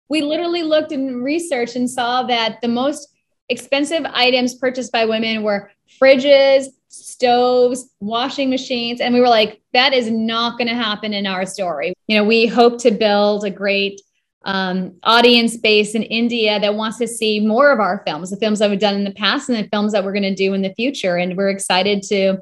We literally looked and researched and saw that the most expensive items purchased by women were fridges, stoves, washing machines. And we were like, that is not going to happen in our story. You know, we hope to build a great audience base in India that wants to see more of our films, the films that we've done in the past and the films that we're going to do in the future. And we're excited to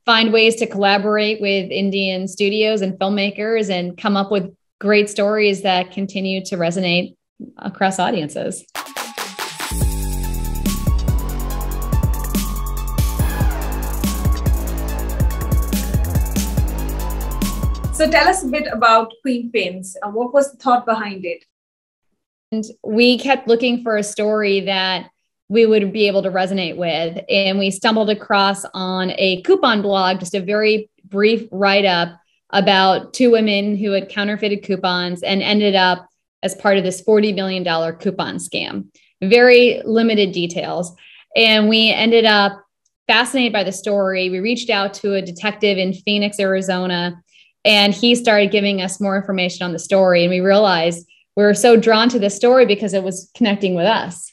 find ways to collaborate with Indian studios and filmmakers and come up with great stories that continue to resonate across audiences. So tell us a bit about Queenpins. What was the thought behind it? And we kept looking for a story that we would be able to resonate with. And we stumbled across on a coupon blog, just a very brief write-up about two women who had counterfeited coupons and ended up as part of this $40 million coupon scam. Very limited details. And we ended up fascinated by the story. We reached out to a detective in Phoenix, Arizona, and he started giving us more information on the story. And we realized we were so drawn to this story because it was connecting with us.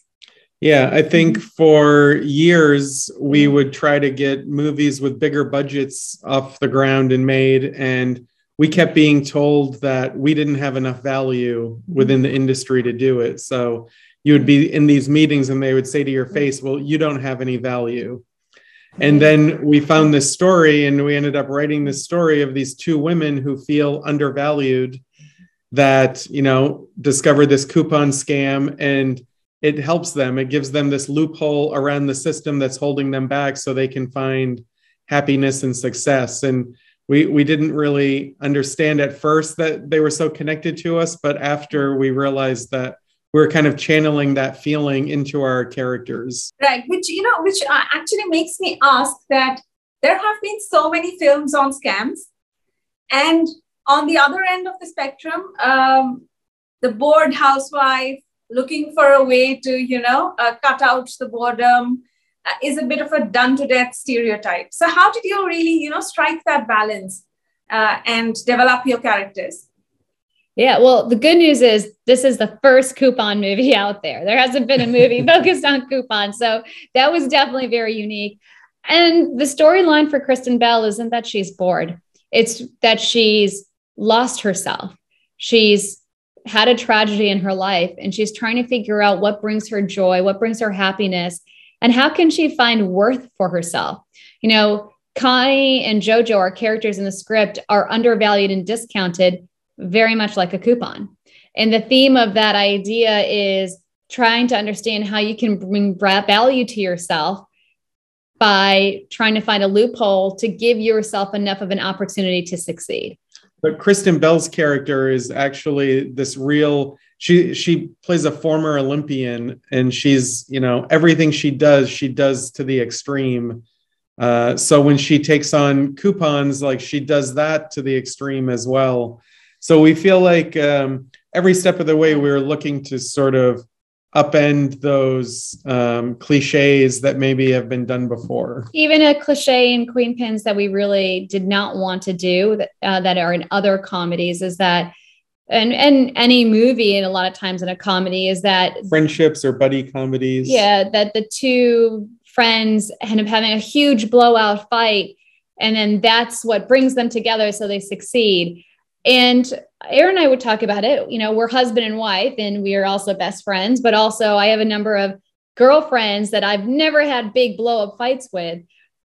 Yeah, I think for years, we would try to get movies with bigger budgets off the ground and made. And we kept being told that we didn't have enough value within the industry to do it. So you would be in these meetings and they would say to your face, well, you don't have any value. And then we found this story and we ended up writing this story of these two women who feel undervalued that, you know, discover this coupon scam, and it helps them. It gives them this loophole around the system that's holding them back so they can find happiness and success. And we didn't really understand at first that they were so connected to us, but after we realized that we're kind of channeling that feeling into our characters. Right, which actually makes me ask that there have been so many films on scams, and on the other end of the spectrum, the bored housewife looking for a way to, cut out the boredom is a bit of a done to death stereotype. So how did you really, strike that balance and develop your characters? Yeah, well, the good news is this is the first coupon movie out there. There hasn't been a movie focused on coupons. So that was definitely very unique. And the storyline for Kristen Bell isn't that she's bored. It's that she's lost herself. She's had a tragedy in her life and she's trying to figure out what brings her joy, what brings her happiness, and how can she find worth for herself. You know, Connie and Jojo, our characters in the script, are undervalued and discounted, very much like a coupon. And the theme of that idea is trying to understand how you can bring value to yourself by trying to find a loophole to give yourself enough of an opportunity to succeed. But Kristen Bell's character is actually this real, she plays a former Olympian, and she's, everything she does to the extreme. So when she takes on coupons, like she does that to the extreme as well. So we feel like every step of the way, we're looking to sort of upend those cliches that maybe have been done before. Even a cliche in Queenpins that we really did not want to do that are in other comedies is that, and any movie, and a lot of times in a comedy, is that friendships or buddy comedies. Yeah, that the two friends end up having a huge blowout fight, and then that's what brings them together so they succeed. And Aaron and I would talk about it. We're husband and wife, and we are also best friends, but also I have a number of girlfriends that I've never had big blow up fights with,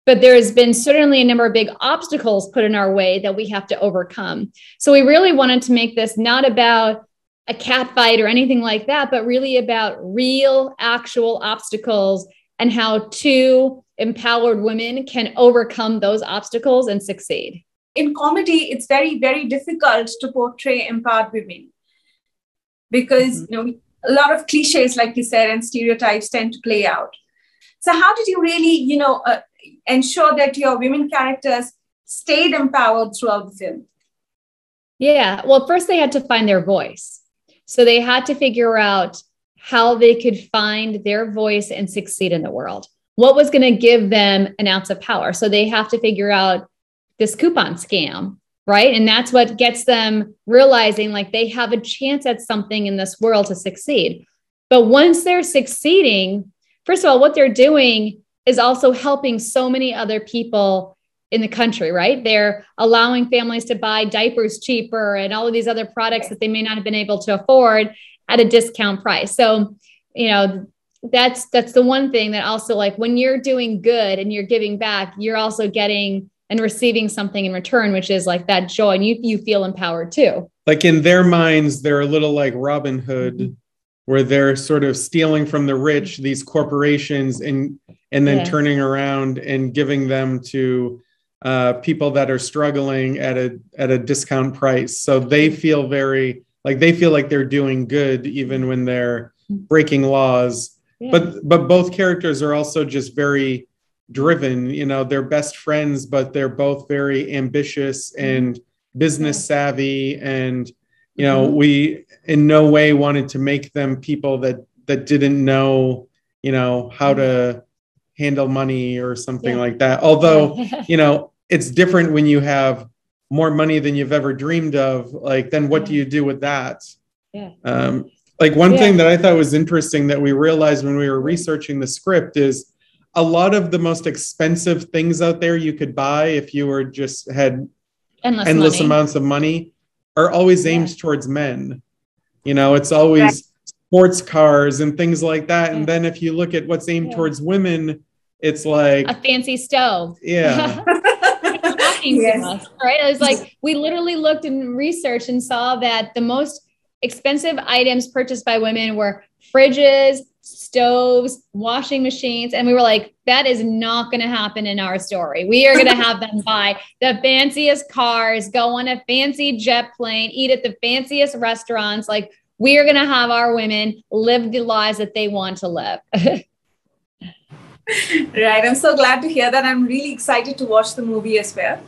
but there's been certainly a number of big obstacles put in our way that we have to overcome. So we really wanted to make this not about a cat fight or anything like that, but really about real, actual obstacles and how two empowered women can overcome those obstacles and succeed. In comedy, it's very, very difficult to portray empowered women because a lot of cliches, like you said, and stereotypes tend to play out. So how did you really, ensure that your women characters stayed empowered throughout the film? Yeah, well, first they had to find their voice. So they had to figure out how they could find their voice and succeed in the world. What was going to give them an ounce of power? So they have to figure out this coupon scam, right? And that's what gets them realizing like they have a chance at something in this world to succeed. But once they're succeeding, first of all, what they're doing is also helping so many other people in the country, right? They're allowing families to buy diapers cheaper and all of these other products that they may not have been able to afford at a discount price. So, that's the one thing that also, like, when you're doing good and you're giving back, you're also getting and receiving something in return, which is like that joy, and you feel empowered too. Like in their minds, they're a little like Robin Hood, where they're sort of stealing from the rich, these corporations, and then turning around and giving them to people that are struggling at a discount price. So they feel like they're doing good even when they're breaking laws. Yeah. But both characters are also just very driven. They're best friends, but they're both very ambitious and business savvy. And, we in no way wanted to make them people that didn't know, how to handle money or something like that. Although, it's different when you have more money than you've ever dreamed of. Like, then what do you do with that? Yeah. Like one thing that I thought was interesting that we realized when we were researching the script is a lot of the most expensive things out there you could buy if you were just had endless amounts of money are always aimed towards men. It's always sports cars and things like that. And then if you look at what's aimed towards women, it's like a fancy stove. Yeah. Yes. Right. It was like, we literally looked and researched and saw that the most expensive items purchased by women were fridges, stoves, washing machines. And we were like, that is not going to happen in our story. We are going to have them buy the fanciest cars, go on a fancy jet plane, eat at the fanciest restaurants. Like, we are going to have our women live the lives that they want to live. Right. I'm so glad to hear that. I'm really excited to watch the movie as well.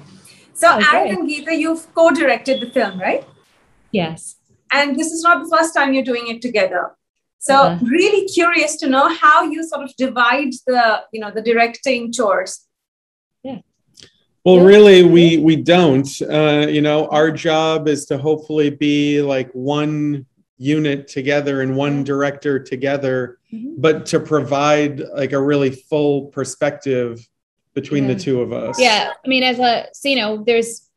So Aaron and Geeta, you've co-directed the film, right? Yes. And this is not the first time you're doing it together. So really curious to know how you sort of divide the directing chores. Yeah. Well, really, we don't. Our job is to hopefully be like one unit together and one director together, but to provide like a really full perspective between the two of us. Yeah. I mean, there's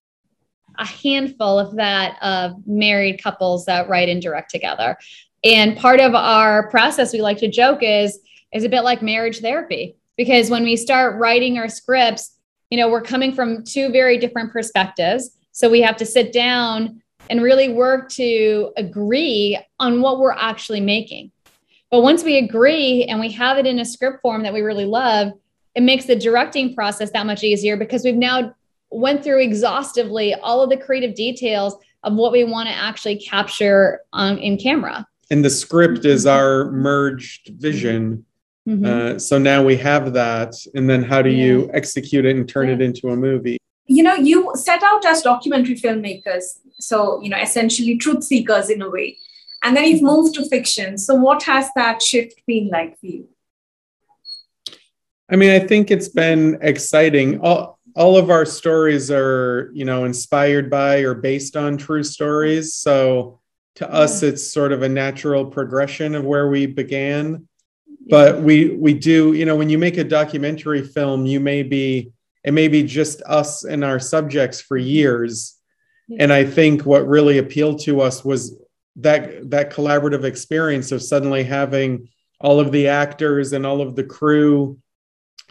a handful of married couples that write and direct together. And part of our process, we like to joke, is a bit like marriage therapy, because when we start writing our scripts, we're coming from two very different perspectives. So we have to sit down and really work to agree on what we're actually making. But once we agree and we have it in a script form that we really love, it makes the directing process that much easier, because we've now went through exhaustively all of the creative details of what we want to actually capture in camera. And the script is our merged vision. So now we have that. And then how do you execute it and turn it into a movie? You set out as documentary filmmakers. So, essentially truth seekers in a way. And then you've moved to fiction. So what has that shift been like for you? I mean, I think it's been exciting. All of our stories are, inspired by or based on true stories. So to us, it's sort of a natural progression of where we began. But we do, when you make a documentary film, it may be just us and our subjects for years. And I think what really appealed to us was that collaborative experience of suddenly having all of the actors and all of the crew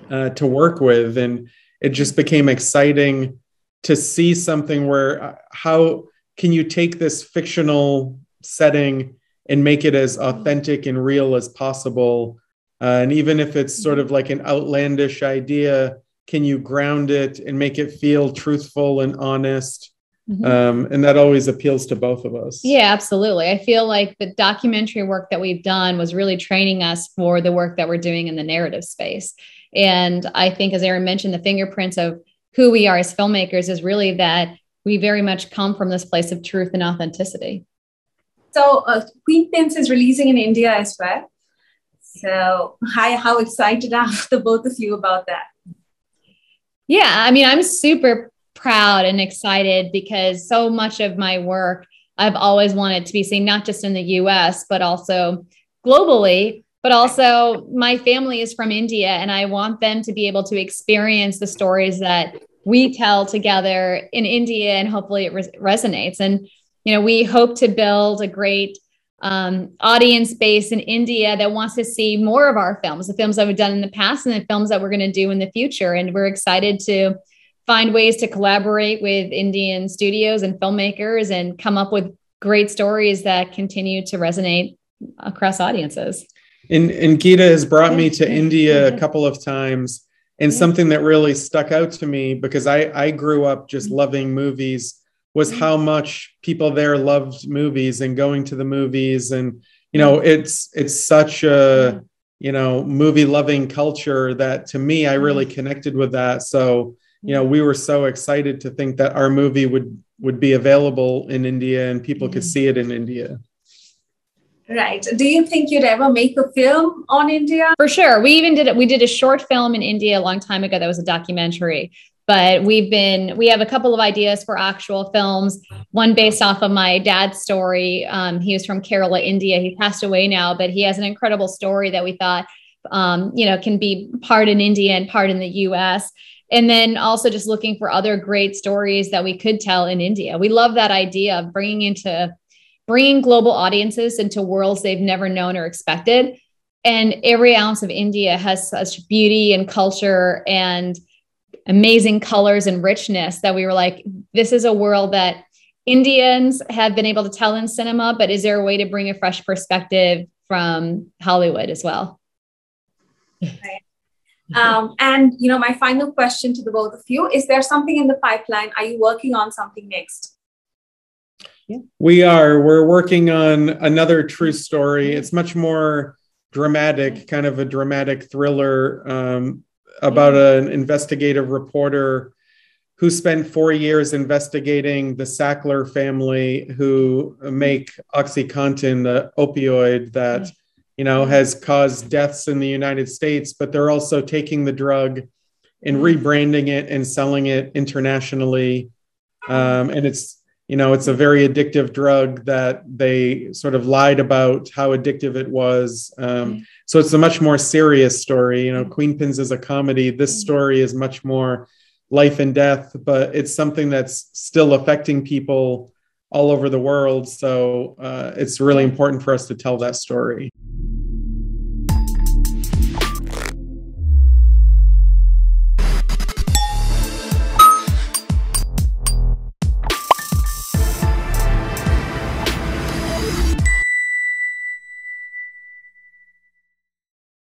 to work with. And it just became exciting to see something where how can you take this fictional setting and make it as authentic and real as possible? And even if it's sort of like an outlandish idea, can you ground it and make it feel truthful and honest? And that always appeals to both of us. Yeah, absolutely. I feel like the documentary work that we've done was really training us for the work that we're doing in the narrative space. And I think, as Aaron mentioned, the fingerprints of who we are as filmmakers is really that we very much come from this place of truth and authenticity. So Queenpins is releasing in India as well. So how excited are the both of you about that? Yeah, I mean, I'm super proud and excited because so much of my work I've always wanted to be seen, not just in the US, but also globally. But also my family is from India, and I want them to be able to experience the stories that we tell together in India, and hopefully it resonates. And, we hope to build a great audience base in India that wants to see more of our films, the films that we've done in the past and the films that we're going to do in the future. And we're excited to find ways to collaborate with Indian studios and filmmakers and come up with great stories that continue to resonate across audiences. And Geeta has brought me to India a couple of times. And something that really stuck out to me, because I grew up just loving movies, was how much people there loved movies and going to the movies. And, it's such a, movie loving culture that, to me, I really connected with that. So, we were so excited to think that our movie would be available in India and people could see it in India. Right. Do you think you'd ever make a film on India? For sure. We even did it. We did a short film in India a long time ago. That was a documentary, but we have a couple of ideas for actual films. One based off of my dad's story. He was from Kerala, India. He passed away now, but he has an incredible story that we thought, can be part in India and part in the US. And then also just looking for other great stories that we could tell in India. We love that idea of bringing global audiences into worlds they've never known or expected. And every ounce of India has such beauty and culture and amazing colors and richness that we were like, this is a world that Indians have been able to tell in cinema, but is there a way to bring a fresh perspective from Hollywood as well? Right. And, my final question to the both of you, is there something in the pipeline? Are you working on something next? We're working on another true story. It's much more dramatic, kind of a dramatic thriller about an investigative reporter who spent 4 years investigating the Sackler family, who make OxyContin, the opioid that, has caused deaths in the United States, but they're also taking the drug and rebranding it and selling it internationally. And it's a very addictive drug that they sort of lied about how addictive it was. So it's a much more serious story. Queenpins is a comedy. This story is much more life and death, but it's something that's still affecting people all over the world. So it's really important for us to tell that story.